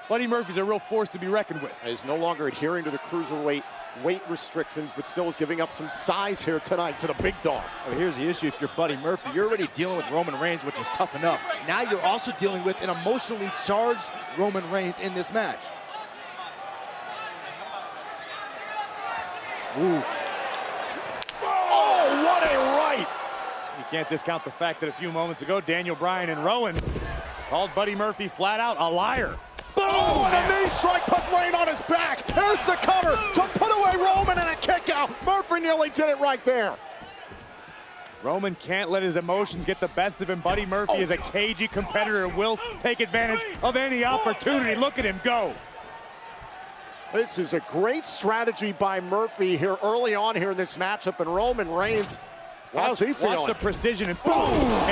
Buddy Murphy's a real force to be reckoned with. He's no longer adhering to the cruiserweight weight restrictions, but still is giving up some size here tonight to the big dog. Well, here's the issue. If you're Buddy Murphy, you're already dealing with Roman Reigns, which is tough enough. Now you're also dealing with an emotionally charged Roman Reigns in this match. Ooh. Oh, what a right! You can't discount the fact that a few moments ago, Daniel Bryan and Rowan called Buddy Murphy flat out a liar. Boom! Oh, and a knee strike put Wayne on his back. Here's the cover to put away Roman and a kick out. Murphy nearly did it right there. Roman can't let his emotions get the best of him. Buddy Murphy is a cagey competitor and will take advantage of any opportunity. Look at him go. This is a great strategy by Murphy here early on here in this matchup, and Roman Reigns, how's he feeling? Watch the precision and boom!